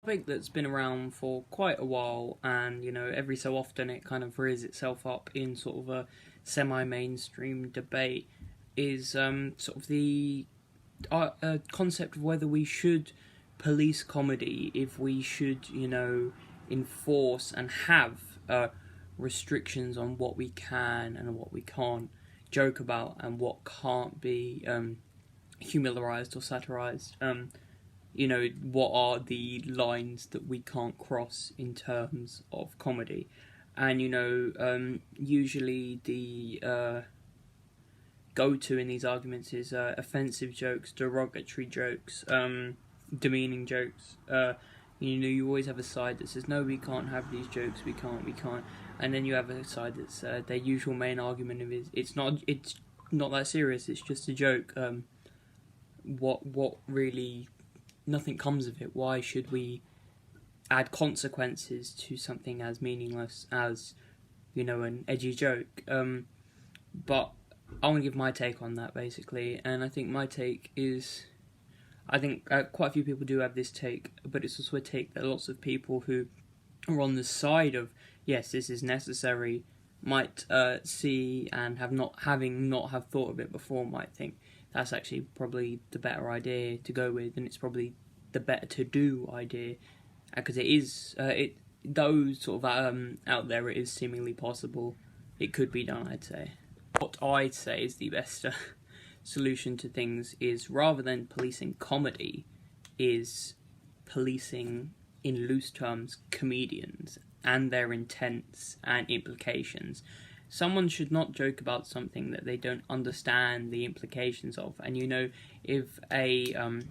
topic that's been around for quite a while, and every so often it kind of rears itself up in sort of a semi-mainstream debate, is sort of the concept of whether we should police comedy, if we should, enforce and have restrictions on what we can and what we can't joke about, and what can't be humorized or satirized. What are the lines that we can't cross in terms of comedy? And usually the go-to in these arguments is offensive jokes, derogatory jokes, demeaning jokes. You always have a side that says, no, we can't have these jokes, we can't. And then you have a side that's their usual main argument of it's not that serious, it's just a joke. What really, nothing comes of it. Why should we add consequences to something as meaningless as, an edgy joke? But I want to give my take on that, basically, and I think my take is, I think quite a few people do have this take, but it's also a take that lots of people who are on the side of, yes, this is necessary, might see and have not thought of it before, might think that's actually probably the better idea to go with, and it's probably the better to do idea, because it is, though sort of out there, it is seemingly possible, it could be done, I'd say. What I'd say is the best solution to things is, rather than policing comedy, is policing, in loose terms, comedians and their intents and implications. Someone should not joke about something that they don't understand the implications of. And if a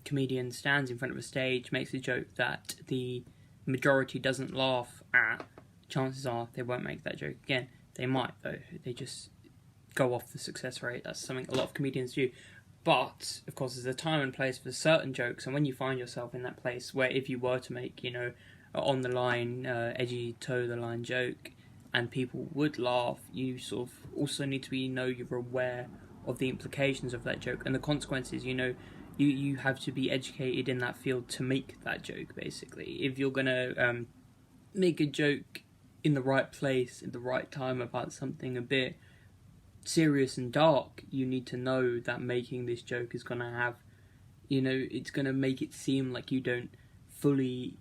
comedian stands in front of a stage, makes a joke that the majority doesn't laugh at, chances are they won't make that joke again. They might, though. They just go off the success rate. That's something a lot of comedians do. But, of course, there's a time and place for certain jokes, and when you find yourself in that place where, if you were to make, on the line, edgy toe-the-line joke, and people would laugh, you sort of also need to be, you're aware of the implications of that joke and the consequences. You have to be educated in that field to make that joke, basically. If you're going to make a joke in the right place, at the right time, about something a bit serious and dark, you need to know that making this joke is going to have, it's going to make it seem like you don't fully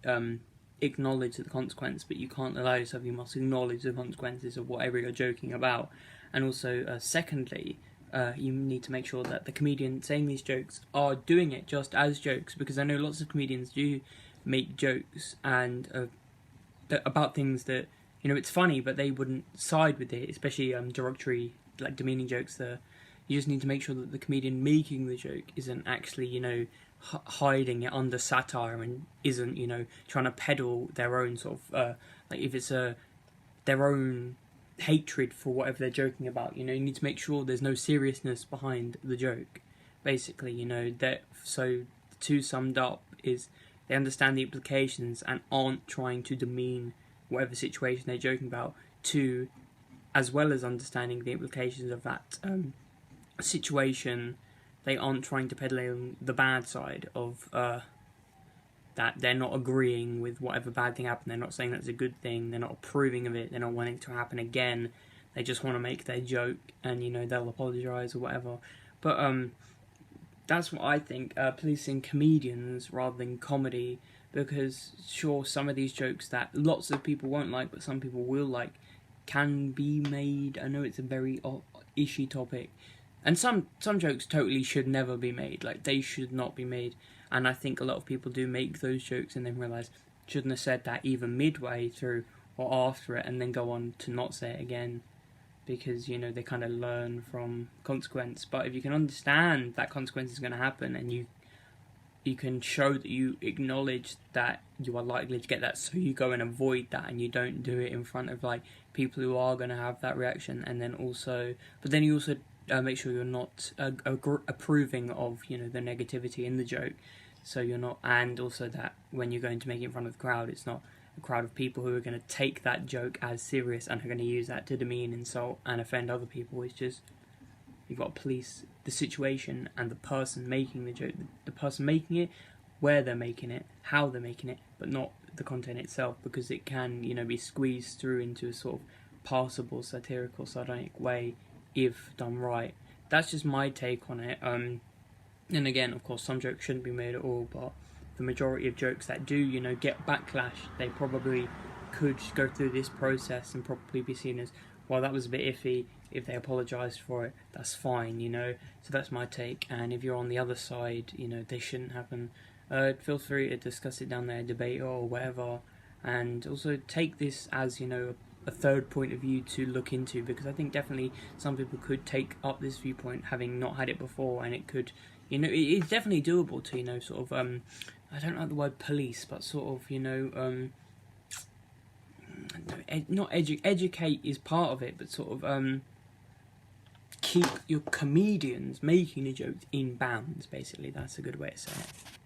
acknowledge the consequence, but you can't allow yourself, you must acknowledge the consequences of whatever you're joking about. And also, secondly, you need to make sure that the comedian saying these jokes are doing it just as jokes, because I know lots of comedians do make jokes and about things that, it's funny, but they wouldn't side with it, especially derogatory, like demeaning jokes. You just need to make sure that the comedian making the joke isn't actually, hiding it under satire, and isn't, trying to peddle their own sort of, like if it's their own hatred for whatever they're joking about. You need to make sure there's no seriousness behind the joke, basically. That, so the two summed up is they understand the implications and aren't trying to demean whatever situation they're joking about. Two, as well as understanding the implications of that situation, they aren't trying to peddle the bad side of that. They're not agreeing with whatever bad thing happened. They're not saying that's a good thing. They're not approving of it. They're not wanting it to happen again. They just want to make their joke, and they'll apologise or whatever. But that's what I think. Policing comedians rather than comedy, because sure, some of these jokes that lots of people won't like, but some people will like, can be made. I know it's a very ishy topic, and some jokes totally should never be made. Like, they should not be made. And I think a lot of people do make those jokes and then realise, shouldn't have said that either midway through or after it, and then go on to not say it again, because they kind of learn from consequence. But if you can understand that consequence is going to happen, and you can show that you acknowledge that you are likely to get that, so you go and avoid that, and you don't do it in front of like people who are going to have that reaction. And then also, but then you also make sure you're not approving of the negativity in the joke, so you're not. And also that when you're going to make it in front of the crowd, it's not a crowd of people who are going to take that joke as serious and are going to use that to demean, insult and offend other people. It's just, you've got to police the situation and the person making the joke. The person making it where they're making it, how they're making it, but not the content itself, because it can, you know, be squeezed through into a sort of passable, satirical, sardonic way if done right. That's just my take on it. And again, of course, some jokes shouldn't be made at all, but the majority of jokes that do, you know, get backlash, they probably could go through this process and probably be seen as, well, that was a bit iffy. If they apologised for it, that's fine, you know. So that's my take. And if you're on the other side, you know, they shouldn't happen. Feel free to discuss it down there, debate it or whatever. And also take this as, you know, a third point of view to look into, because I think definitely some people could take up this viewpoint having not had it before, and it could, you know, it's definitely doable to, you know, sort of, I don't like the word police, but sort of, you know, educate is part of it, but sort of, keep your comedians making the jokes in bounds, basically. That's a good way to say it.